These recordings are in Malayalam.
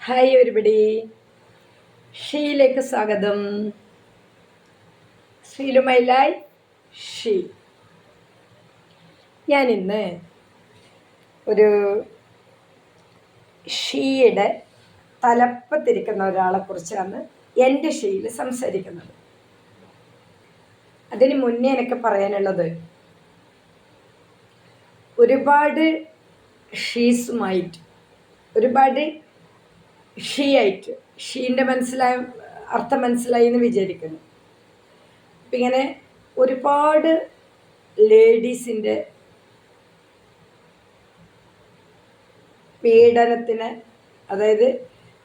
ഹായ് എവരിബഡി, ഷീയിലേക്ക് സ്വാഗതം. Sheelu my life she. ഞാൻ ഇന്ന് ഒരു ഷീയുടെ തലപ്പത്തിരിക്കുന്ന ഒരാളെ കുറിച്ചാണ് എൻ്റെ ഷീയിൽ സംസാരിക്കുന്നത്. അതിന് മുന്നേ എനിക്ക് പറയാനുള്ളത്, ഒരുപാട് ഷീസുമായിട്ട്, ഒരുപാട് ഷീ ആയിട്ട്, ഷീൻ്റെ അർത്ഥം മനസ്സിലായി എന്ന് വിചാരിക്കുന്നു. അപ്പം ഇങ്ങനെ ഒരുപാട് ലേഡീസിൻ്റെ പീഡനത്തിന്, അതായത്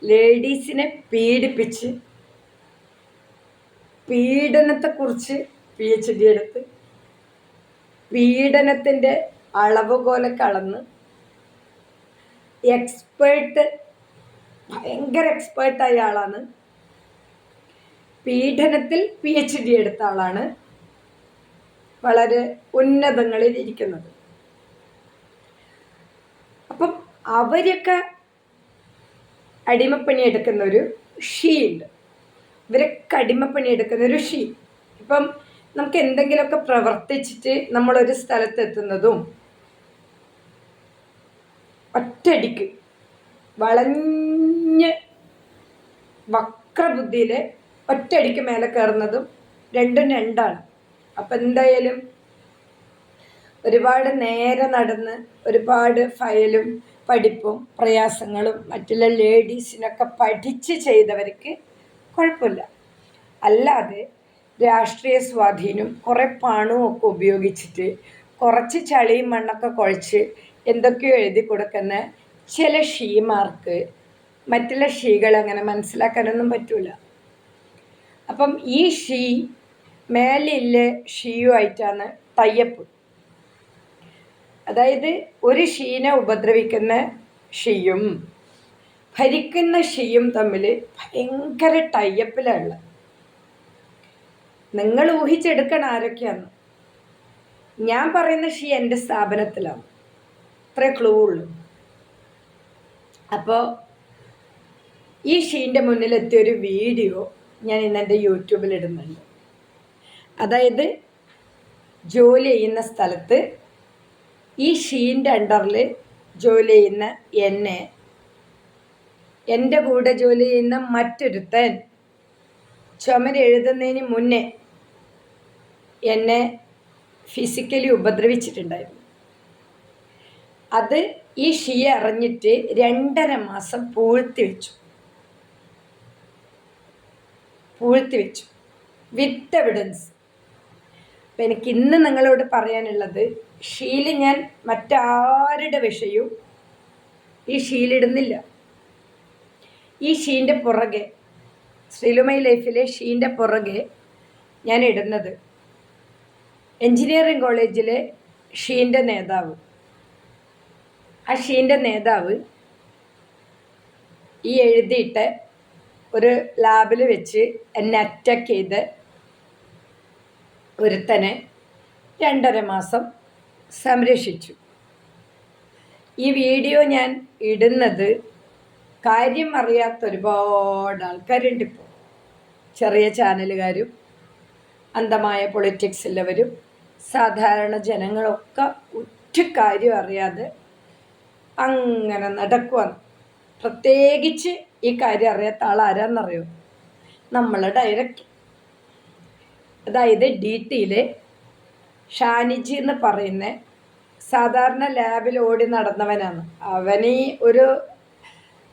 ലേഡീസിനെ പീഡിപ്പിച്ച് പീഡനത്തെക്കുറിച്ച് PhD എടുത്ത് പീഡനത്തിൻ്റെ അളവുകോലൊക്കെ അളന്ന് ഭയങ്കര എക്സ്പേർട്ടായ ആളാണ്. പീഡനത്തിൽ PhD എടുത്ത ആളാണ്. വളരെ ഉന്നതങ്ങളിൽ ഇരിക്കുന്നത്. അപ്പം അവരൊക്കെ അടിമപ്പണി എടുക്കുന്ന ഒരു ഷീ ഉണ്ട്. ഇവരൊക്കെ അടിമപ്പണി എടുക്കുന്ന ഒരു ഷീ. ഇപ്പം നമുക്ക് എന്തെങ്കിലുമൊക്കെ പ്രവർത്തിച്ചിട്ട് നമ്മളൊരു സ്ഥലത്തെത്തുന്നതും ഒറ്റയടിക്ക് വളഞ്ഞ് വക്രബുദ്ധിയിൽ ഒറ്റയടിക്ക് മേലെ കയറുന്നതും രണ്ടും രണ്ടാണ്. അപ്പം എന്തായാലും ഒരുപാട് നേരെ നടന്ന് ഒരുപാട് ഫയലും പഠിപ്പും പ്രയാസങ്ങളും മറ്റുള്ള ലേഡീസിനൊക്കെ പഠിച്ച് ചെയ്തവർക്ക് കുഴപ്പമില്ല. അല്ലാതെ രാഷ്ട്രീയ സ്വാധീനം, കുറേ പണവും ഒക്കെ ഉപയോഗിച്ചിട്ട് കുറച്ച് ചളിയും മണ്ണൊക്കെ കുഴച്ച് എന്തൊക്കെയോ എഴുതി കൊടുക്കുന്ന ചില ഷീമാർക്ക് മറ്റുള്ള ഷീകൾ അങ്ങനെ മനസ്സിലാക്കാനൊന്നും പറ്റൂല. അപ്പം ഈ ഷീ മേലില്ല ഷീയുമായിട്ടാണ് ടൈപ്പ്. അതായത് ഒരു ഷീനെ ഉപദ്രവിക്കുന്ന ഷീയും ഭരിക്കുന്ന ഷീയും തമ്മിൽ ഭയങ്കര ടൈപ്പിലാണ്. നിങ്ങൾ ഊഹിച്ചെടുക്കണം ആരൊക്കെയാണ്. ഞാൻ പറയുന്ന ഷീ എൻ്റെ സ്ഥാപനത്തിലാണ്. അത്രേ ക്ലൂ ഉള്ളൂ. അപ്പോൾ ഈ ഷീൻ്റെ മുന്നിലെത്തിയൊരു വീഡിയോ ഞാൻ ഇന്ന് എൻ്റെ യൂട്യൂബിൽ ഇടുന്നുണ്ട്. അതായത് ജോലി ചെയ്യുന്ന സ്ഥലത്ത് ഈ ഷീൻ്റെ അണ്ടറിൽ ജോലി ചെയ്യുന്ന എൻ്റെ കൂടെ ജോലി ചെയ്യുന്ന മറ്റൊരുത്തൻ ചുമരെഴുതുന്നതിന് മുന്നേ എന്നെ ഫിസിക്കലി ഉപദ്രവിച്ചിട്ടുണ്ടായിരുന്നു. അത് ഈ ഷീ അറിഞ്ഞിട്ട് 2.5 മാസം പൂഴ്ത്തി വെച്ചു വിത്ത് എവിഡൻസ്. അപ്പം എനിക്ക് ഇന്ന് നിങ്ങളോട് പറയാനുള്ളത്, ഷീൽ ഞാൻ മറ്റാരുടെ വിഷയവും ഈ ഷീലിടുന്നില്ല. ഈ ഷീൻ്റെ പുറകെ, ശ്രീലുമൈ ലൈഫിലെ ഷീൻ്റെ പുറകെ ഞാൻ ഇടുന്നത് എൻജിനീയറിംഗ് കോളേജിലെ ഷീൻ്റെ നേതാവ്. ആ ഷീൻ്റെ നേതാവ് ഈ എഴുതിയിട്ട് ഒരു ലാബിൽ വെച്ച് എന്നെ അറ്റാക്ക് ചെയ്ത് ഒരുത്തനെ 2.5 മാസം സംരക്ഷിച്ചു. ഈ വീഡിയോ ഞാൻ ഇടുന്നത് കാര്യം അറിയാത്ത ഒരുപാട് ആൾക്കാരുണ്ട്. ഇപ്പോൾ ചെറിയ ചാനലുകാരും അന്ധമായ പൊളിറ്റിക്സുള്ളവരും സാധാരണ ജനങ്ങളൊക്കെ ഒറ്റ കാര്യം അറിയാതെ അങ്ങനെ നടക്കുവാണ്. പ്രത്യേകിച്ച് ഈ കാര്യം അറിയാത്ത ആൾ ആരാന്നറിയോ? നമ്മളെ ഡയറക്ടർ. അതായത് DTയിലെ ഷാനിജി എന്ന് പറയുന്ന സാധാരണ ലാബിൽ ഓടി നടന്നവനാണ്. അവനീ ഒരു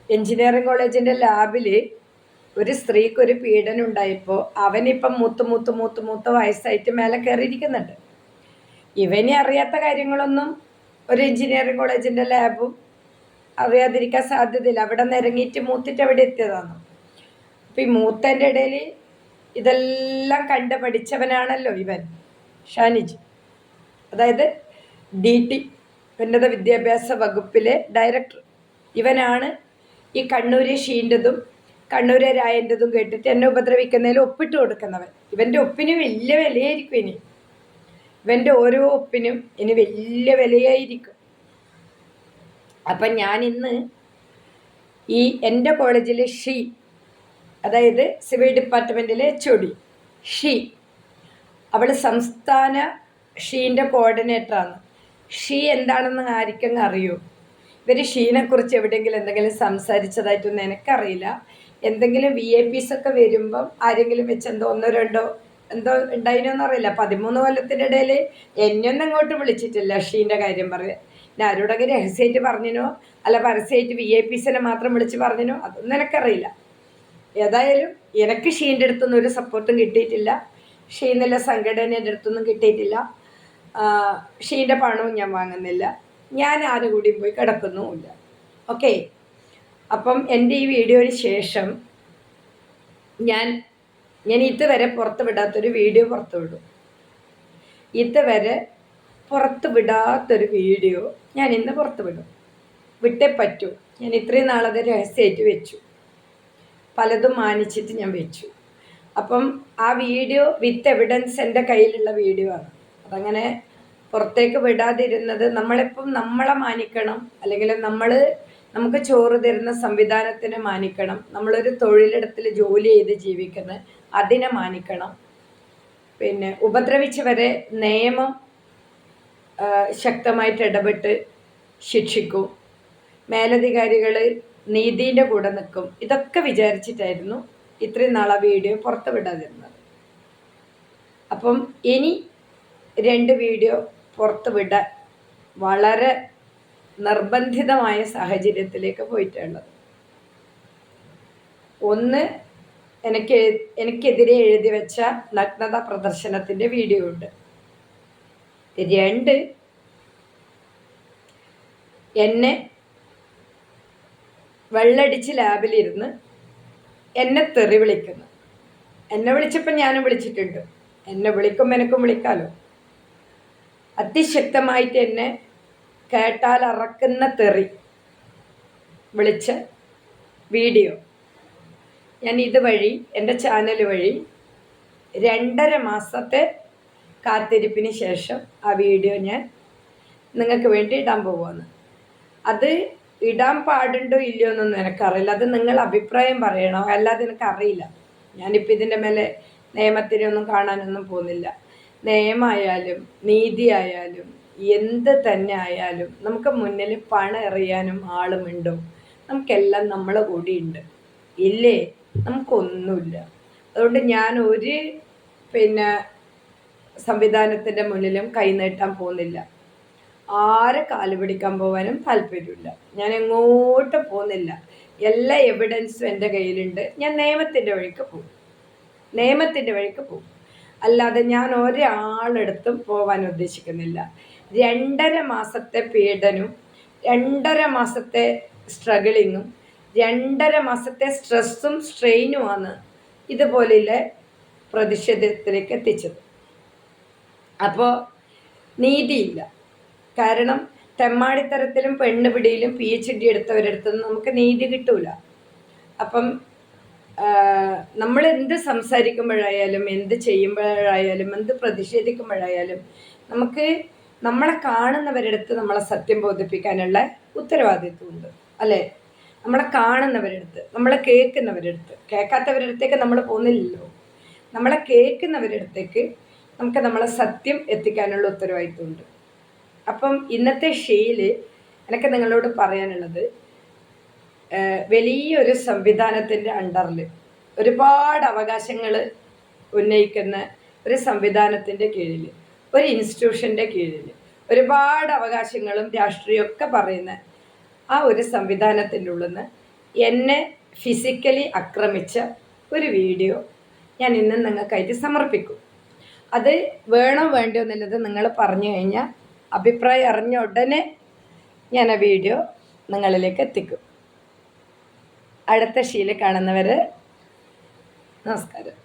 എൻജിനീയറിംഗ് കോളേജിൻ്റെ ലാബിൽ ഒരു സ്ത്രീക്കൊരു പീഡനം ഉണ്ടായപ്പോൾ അവനിപ്പം മൂത്ത് വയസ്സായിട്ട് മേലെ കയറിയിരിക്കുന്നുണ്ട്. ഇവനെ അറിയാത്ത കാര്യങ്ങളൊന്നും ഒരു എൻജിനീയറിംഗ് കോളേജിൻ്റെ ലാബും അറിയാതിരിക്കാൻ സാധ്യതയില്ല. അവിടെ നിന്ന് ഇറങ്ങിയിട്ട് മൂത്തിട്ട് അവിടെ എത്തിയതാണ്. അപ്പം ഈ മൂത്തൻ്റെ ഇടയിൽ ഇതെല്ലാം കണ്ട് പഠിച്ചവനാണല്ലോ ഇവൻ ഷാനിജ്. അതായത് DT ഉന്നത വിദ്യാഭ്യാസ വകുപ്പിലെ ഡയറക്ടർ. ഇവനാണ് ഈ കണ്ണൂരെ ഷീൻ്റെതും കണ്ണൂരെ രായൻ്റെതും കേട്ടിട്ട് എന്നെ ഉപദ്രവിക്കുന്നതിൽ ഒപ്പിട്ട് കൊടുക്കുന്നവൻ. ഇവൻ്റെ ഒപ്പിന് വലിയ വിലയായിരിക്കും. ഇവൻ്റെ ഓരോ ഒപ്പിനും ഇനി വലിയ വിലയായിരിക്കും. അപ്പം ഞാൻ ഇന്ന് ഈ എൻ്റെ കോളേജിലെ ഷീ, അതായത് സിവിൽ ഡിപ്പാർട്ട്മെൻറ്റിലെ HOD ഷീ, അവൾ സംസ്ഥാന ഷീൻ്റെ കോർഡിനേറ്ററാണ്. ഷീ എന്താണെന്ന് ആർക്കെങ്കിലും അറിയൂ? ഇവർ ഷീനെക്കുറിച്ച് എവിടെയെങ്കിലും എന്തെങ്കിലും സംസാരിച്ചതായിട്ടൊന്നും എനിക്കറിയില്ല. എന്തെങ്കിലും VIPs ഒക്കെ വരുമ്പം ആരെങ്കിലും വെച്ച് എന്തോ ഒന്നോ രണ്ടോ എന്തോ ഉണ്ടായിനോന്ന് അറിയില്ല. 13 കൊല്ലത്തിൻ്റെ ഇടയിൽ എന്നെയൊന്നും അങ്ങോട്ട് വിളിച്ചിട്ടില്ല ഷീൻ്റെ കാര്യം പറയാൻ. ഞാൻ ആരോടൊക്കെ രഹസ്യമായിട്ട് പറഞ്ഞിനോ അല്ല പരസ്യമായിട്ട് VIPസിനെ മാത്രം വിളിച്ച് പറഞ്ഞിനോ അതൊന്നും എനിക്കറിയില്ല. ഏതായാലും എനിക്ക് ഷീൻ്റെ അടുത്തൊന്നും ഒരു സപ്പോർട്ടും കിട്ടിയിട്ടില്ല. ഷീ എന്നുള്ള സംഘടനയുടെ അടുത്തൊന്നും കിട്ടിയിട്ടില്ല. ഷീൻ്റെ പണവും ഞാൻ വാങ്ങുന്നില്ല. ഞാൻ ആരും കൂടി പോയി കിടക്കുന്നുമില്ല. ഓക്കെ, അപ്പം എൻ്റെ ഈ വീഡിയോയ്ക്ക് ശേഷം ഞാൻ ഇതുവരെ പുറത്ത് വിടാത്തൊരു വീഡിയോ പുറത്ത് വിടും. ഇതുവരെ പുറത്ത് വിടാത്തൊരു വീഡിയോ ഞാൻ ഇന്ന് പുറത്ത് വിടും. വിട്ടേ പറ്റൂ. ഞാൻ ഇത്രയും നാളത് രഹസ്യമായിട്ട് വെച്ചു, പലതും മാനിച്ചിട്ട് ഞാൻ വെച്ചു. അപ്പം ആ വീഡിയോ വിത്ത് എവിഡൻസ് എൻ്റെ കയ്യിലുള്ള വീഡിയോ ആണ്. അതങ്ങനെ പുറത്തേക്ക് വിടാതിരുന്നത് നമ്മളെപ്പം നമ്മളെ മാനിക്കണം, അല്ലെങ്കിൽ നമുക്ക് ചോറ് തരുന്ന സംവിധാനത്തിനെ മാനിക്കണം. നമ്മളൊരു തൊഴിലിടത്തിൽ ജോലി ചെയ്ത് ജീവിക്കുന്ന അതിനെ മാനിക്കണം. പിന്നെ ഉപദ്രവിച്ചവരെ നിയമം ശക്തമായിട്ട് ഇടപെട്ട് ശിക്ഷിക്കും. മേലധികാരികൾ നീതിൻ്റെ കൂടെ നിൽക്കും. ഇതൊക്കെ വിചാരിച്ചിട്ടായിരുന്നു ഇത്രയും നാളെ വീഡിയോ പുറത്ത് വിടാതിരുന്നത്. അപ്പം ഇനി 2 വീഡിയോ പുറത്ത് വിടാൻ വളരെ നിർബന്ധിതമായ സാഹചര്യത്തിലേക്ക് പോയിട്ടുള്ളത്. ഒന്ന്, എനിക്കെതിരെ എഴുതി വെച്ച നഗ്നത പ്രദർശനത്തിൻ്റെ വീഡിയോ ഉണ്ട്. 2, എന്നെ വെള്ളടിച്ച് ലാബിലിരുന്ന് എന്നെ തെറി വിളിക്കുന്നു. എന്നെ വിളിച്ചപ്പോൾ ഞാനും വിളിച്ചിട്ടുണ്ട്. എന്നെ വിളിക്കുമ്പോൾ എനിക്കും വിളിക്കാമല്ലോ. അതിശക്തമായിട്ട് എന്നെ കേട്ടാൽ അറക്കുന്ന തെറി വിളിച്ച വീഡിയോ ഞാൻ ഇതുവഴി എൻ്റെ ചാനൽ വഴി 2.5 മാസത്തെ കാത്തിരിപ്പിന് ശേഷം ആ വീഡിയോ ഞാൻ നിങ്ങൾക്ക് വേണ്ടി ഇടാൻ പോവുകയാണ്. അത് ഇടാൻ പാടുണ്ടോ ഇല്ലയോ എന്നൊന്നും എനിക്കറിയില്ല. അത് നിങ്ങൾ അഭിപ്രായം പറയണോ, അല്ലാതെ എനിക്കറിയില്ല. ഞാനിപ്പോൾ ഇതിൻ്റെ മേലെ നിയമത്തിനൊന്നും കാണാനൊന്നും പോകുന്നില്ല. നിയമമായാലും നീതിയായാലും എന്ത് തന്നെ ആയാലും നമുക്ക് മുന്നിൽ പണം എറിയാനും ആളുമുണ്ടോ? നമുക്കെല്ലാം നമ്മളെ കൂടിയുണ്ട്. ഇല്ലേ? നമുക്കൊന്നുമില്ല. അതുകൊണ്ട് ഞാൻ ഒരു സംവിധാനത്തിൻ്റെ മുന്നിലും കൈനീട്ടാൻ പോകുന്നില്ല. ആരെ കാല് പിടിക്കാൻ പോകാനും താല്പര്യമില്ല. ഞാൻ എങ്ങോട്ടും പോകുന്നില്ല. എല്ലാ എവിഡൻസും എൻ്റെ കയ്യിലുണ്ട്. ഞാൻ നിയമത്തിൻ്റെ വഴിക്ക് പോകും. അല്ലാതെ ഞാൻ ഒരാളെടുത്തും പോകാൻ ഉദ്ദേശിക്കുന്നില്ല. 2.5 മാസത്തെ പീഡനവും 2.5 മാസത്തെ സ്ട്രഗിളിങ്ങും 2.5 മാസത്തെ സ്ട്രെസ്സും സ്ട്രെയിനുമാണ് ഇതുപോലെയുള്ള പ്രതിഷേധത്തിലേക്ക് എത്തിച്ചത്. അപ്പോൾ നീതിയില്ല. കാരണം തെമ്മാടിത്തരത്തിലും പെണ്ണുപിടിയിലും PhD എടുത്തവരടുത്തൊന്നും നമുക്ക് നീതി കിട്ടൂല. അപ്പം നമ്മൾ എന്ത് സംസാരിക്കുമ്പോഴായാലും എന്ത് ചെയ്യുമ്പോഴായാലും എന്ത് പ്രതിഷേധിക്കുമ്പോഴായാലും നമുക്ക് നമ്മളെ കാണുന്നവരടുത്ത് നമ്മളെ സത്യം ബോധിപ്പിക്കാനുള്ള ഉത്തരവാദിത്വമുണ്ട്, അല്ലേ? നമ്മളെ കാണുന്നവരടുത്ത്, നമ്മളെ കേൾക്കാത്തവരടുത്തേക്ക് നമ്മൾ പോകുന്നില്ലല്ലോ. നമ്മളെ കേൾക്കുന്നവരടുത്തേക്ക് നമുക്ക് നമ്മളെ സത്യം എത്തിക്കാനുള്ള ഉത്തരവാദിത്വമുണ്ട്. അപ്പം ഇന്നത്തെ ഷീയിൽ എനിക്ക് നിങ്ങളോട് പറയാനുള്ളത്, വലിയൊരു സംവിധാനത്തിൻ്റെ അണ്ടറിൽ ഒരുപാട് അവകാശങ്ങൾ ഉന്നയിക്കുന്ന ഒരു സംവിധാനത്തിൻ്റെ കീഴിൽ, ഒരു ഇൻസ്റ്റിറ്റ്യൂഷൻ്റെ കീഴിൽ ഒരുപാട് അവകാശങ്ങളും രാഷ്ട്രീയമൊക്കെ പറയുന്ന ആ ഒരു സംവിധാനത്തിൻ്റെ ഉള്ളിൽ നിന്ന് എന്നെ ഫിസിക്കലി ആക്രമിച്ച ഒരു വീഡിയോ ഞാൻ ഇന്ന് നിങ്ങൾക്കായിട്ട് സമർപ്പിക്കും. അത് വേണോ വേണ്ടോ എന്നുള്ളത് നിങ്ങൾ പറഞ്ഞു കഴിഞ്ഞാൽ അഭിപ്രായം അറിഞ്ഞ ഉടനെ ഞാൻ ആ വീഡിയോ നിങ്ങളിലേക്ക് എത്തിക്കും. അടുത്ത ഷീയിൽ കാണുന്നവരെ നമസ്കാരം.